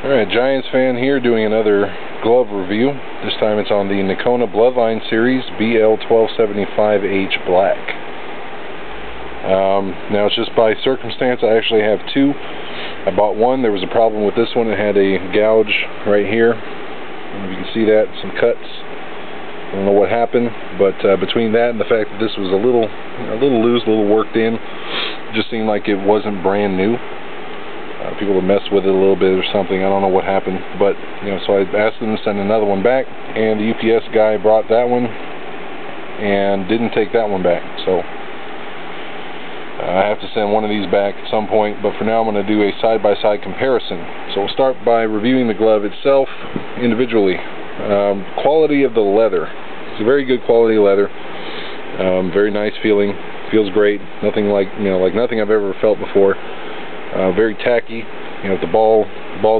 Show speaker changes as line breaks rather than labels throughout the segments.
Alright, Giants fan here doing another glove review. This time it's on the Nokona Bloodline series BL1275H Black. Now it's just by circumstance I actually have two. I bought one. There was a problem with this one. It had a gouge right here. I don't know if you can see that, some cuts. I don't know what happened, but between that and the fact that this was a little loose, a little worked in, it just seemed like it wasn't brand new. People have messed with it a little bit or something. I don't know what happened, but so I asked them to send another one back, and the UPS guy brought that one and didn't take that one back. So I have to send one of these back at some point, but for now I'm going to do a side-by-side comparison. So we'll start by reviewing the glove itself individually. Quality of the leather. It's a very good quality leather. Very nice feeling. Feels great. Nothing like nothing I've ever felt before. Very tacky. If the ball's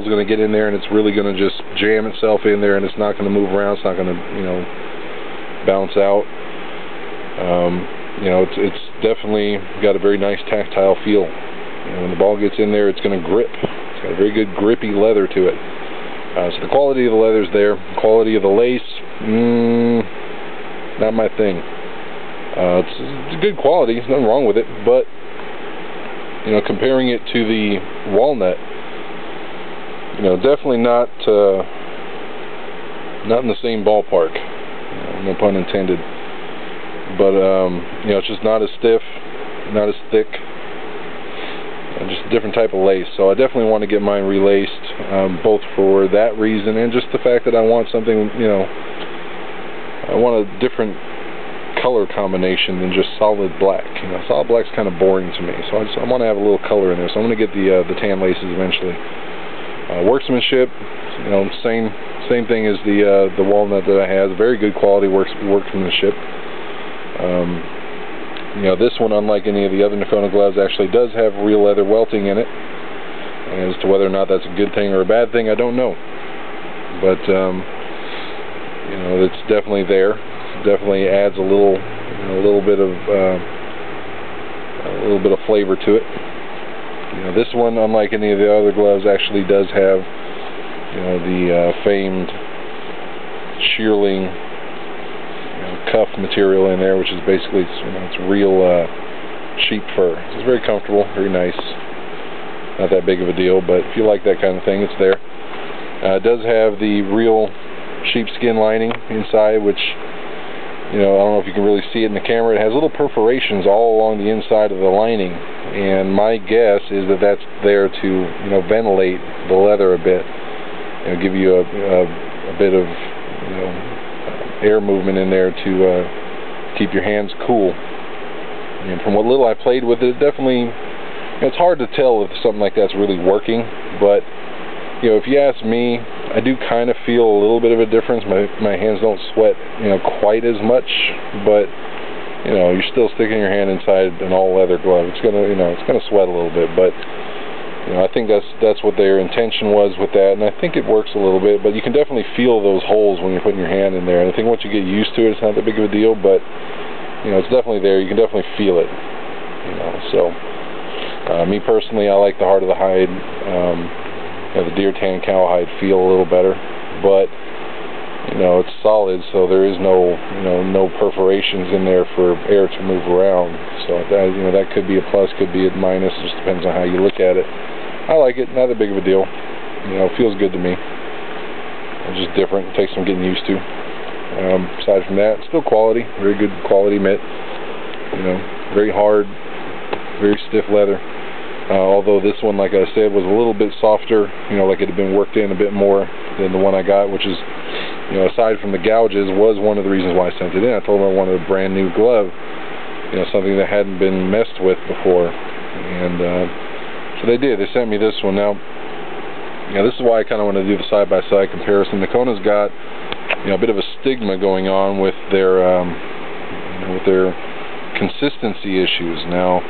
going to get in there and it's really going to just jam itself in there and it's not going to move around, it's not going to bounce out. It's definitely got a very nice tactile feel. When the ball gets in there, it's going to grip. It's got a very good grippy leather to it. So the quality of the leather's there. Quality of the lace, not my thing. It's a good quality. There's nothing wrong with it, but comparing it to the walnut, definitely not in the same ballpark. No pun intended. But it's just not as stiff, not as thick, and just a different type of lace. So I definitely want to get mine relaced, both for that reason and just the fact that I want something, I want a different color combination than just solid black. Solid black's kind of boring to me, so I want to have a little color in there. So I'm going to get the tan laces eventually. Workmanship, same thing as the walnut that I have. Very good quality workmanship. This one, unlike any of the other Nokona gloves, actually does have real leather welting in it. And as to whether or not that's a good thing or a bad thing, I don't know. But it's definitely there. Definitely adds a little bit of flavor to it. This one, unlike any of the other gloves, actually does have the famed shearling cuff material in there, which is basically it's real sheep fur. It's very comfortable, very nice. Not that big of a deal, but if you like that kind of thing, it's there. It does have the real sheepskin lining inside, which I don't know if you can really see it in the camera. It has little perforations all along the inside of the lining, and my guess is that that's there to ventilate the leather a bit, give you a bit of air movement in there to keep your hands cool. And from what little I played with it, definitely it's hard to tell if something like that's really working, but if you ask me, I do kind of feel a little bit of a difference. My hands don't sweat, quite as much, but you're still sticking your hand inside an all-leather glove. It's gonna, it's gonna sweat a little bit, but I think that's what their intention was with that, and I think it works a little bit. But you can definitely feel those holes when you're putting your hand in there. And I think once you get used to it, it's not that big of a deal, but it's definitely there. You can definitely feel it. So me personally, I like the heart of the hide. The deer tan cowhide feel a little better, but it's solid, so there is no perforations in there for air to move around. So that could be a plus, could be a minus. It just depends on how you look at it. I like it, not that big of a deal. It feels good to me. It's just different. It takes some getting used to. Aside from that, still quality, very good quality mitt. Very hard, very stiff leather. Although this one, like I said, was a little bit softer, like it had been worked in a bit more than the one I got, which is, aside from the gouges, was one of the reasons why I sent it in. I told them I wanted a brand new glove, something that hadn't been messed with before, and so they did. They sent me this one. Now, this is why I kind of want to do the side-by-side comparison. Nokona's got, a bit of a stigma going on with their consistency issues. Now,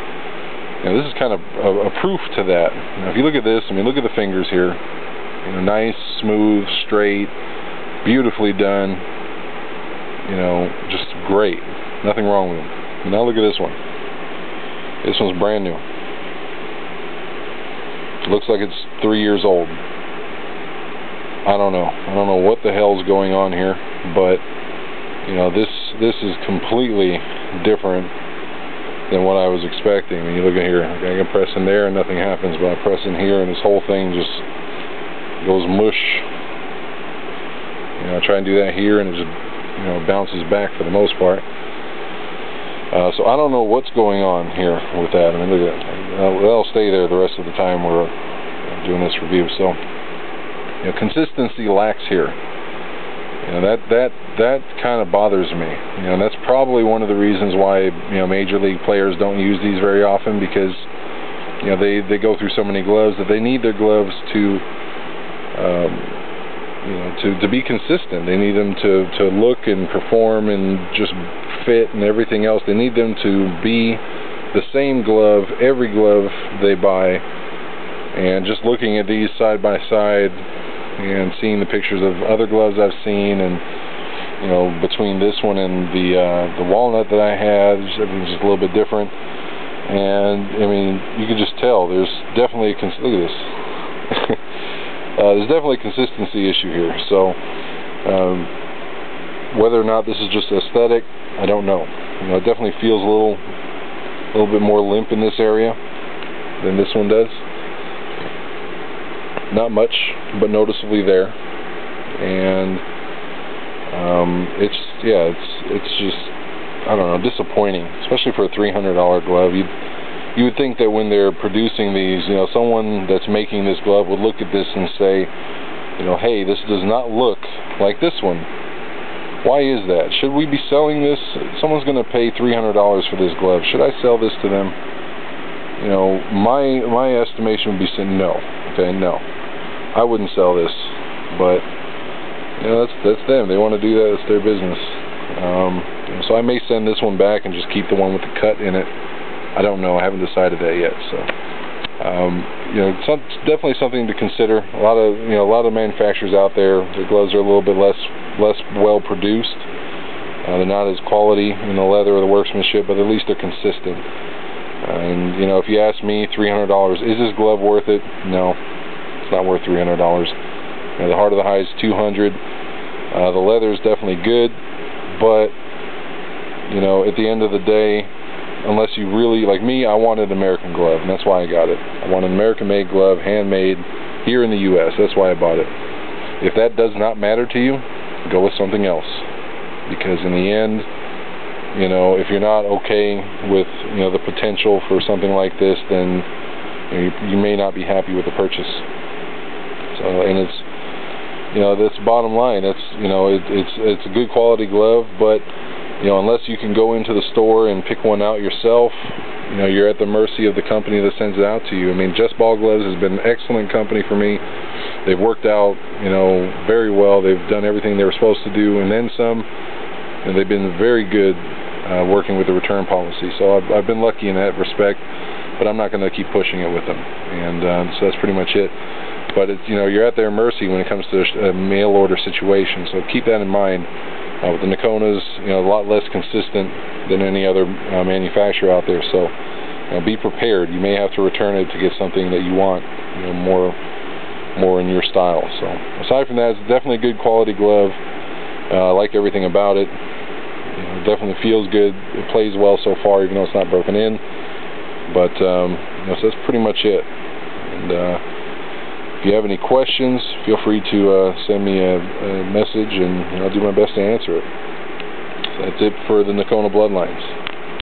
this is kind of a proof to that. Now, if you look at this, look at the fingers here. Nice, smooth, straight, beautifully done. Just great. Nothing wrong with them. Now look at this one. This one's brand new. It looks like it's 3 years old. I don't know. I don't know what the hell's going on here, but you know, this is completely different than what I was expecting. I mean, you look at here, okay, I can press in there and nothing happens, but I press in here and this whole thing just goes mush. You know, I try and do that here and it just, you know, bounces back for the most part. So I don't know what's going on here with that. I mean, look at that. That'll stay there the rest of the time we're doing this review. So, you know, consistency lacks here. You know, that kind of bothers me. You know, and that's probably one of the reasons why, you know, major league players don't use these very often, because, you know, they go through so many gloves that they need their gloves to, you know, to be consistent. They need them to look and perform and just fit and everything else. They need them to be the same glove every glove they buy. And just looking at these side by side and seeing the pictures of other gloves I've seen, and you know, between this one and the walnut that I had, everything's just a little bit different. And I mean, you can just tell there's definitely look at this. There's definitely a consistency issue here. So whether or not this is just aesthetic, I don't know. You know, it definitely feels a little bit more limp in this area than this one does. Not much, but noticeably there. And it's just, I don't know, disappointing, especially for a $300 glove. You would think that when they're producing these, you know, someone that's making this glove would look at this and say, you know, hey, this does not look like this one. Why is that? Should we be selling this? Someone's going to pay $300 for this glove. Should I sell this to them? You know, my estimation would be saying no. Okay, no, I wouldn't sell this. But you know, that's them. They want to do that. It's their business. So I may send this one back and just keep the one with the cut in it. I don't know. I haven't decided that yet. So you know, it's definitely something to consider. A lot of manufacturers out there, their gloves are a little bit less well produced. They're not as quality in the leather or the workmanship, but at least they're consistent. And you know, if you ask me, $300, is this glove worth it? No, it's not worth $300. You know, the heart of the hide is $200. The leather is definitely good, but you know, at the end of the day, unless you really, like me, I wanted an American glove, and that's why I got it. I want an American-made glove, handmade, here in the U.S. That's why I bought it. If that does not matter to you, go with something else. Because in the end, you know, if you're not okay with, you know, the potential for something like this, then you may not be happy with the purchase. So, and it's, you know, that's bottom line. That's, you know, it's a good quality glove, but you know, unless you can go into the store and pick one out yourself, you know, you're at the mercy of the company that sends it out to you. I mean, Just Ball Gloves has been an excellent company for me. They've worked out, you know, very well. They've done everything they were supposed to do and then some. And they've been very good working with the return policy. So I've been lucky in that respect, but I'm not going to keep pushing it with them. And so that's pretty much it. But it's, you know, you're at their mercy when it comes to a mail order situation. So keep that in mind. With the Nokonas, you know, a lot less consistent than any other manufacturer out there. So, you know, be prepared. You may have to return it to get something that you want, you know, more in your style. So, aside from that, it's definitely a good quality glove. I like everything about it. You know, it definitely feels good. It plays well so far, even though it's not broken in. But you know, so that's pretty much it. And if you have any questions, feel free to send me a message, and I'll do my best to answer it. So that's it for the Nokona Bloodlines.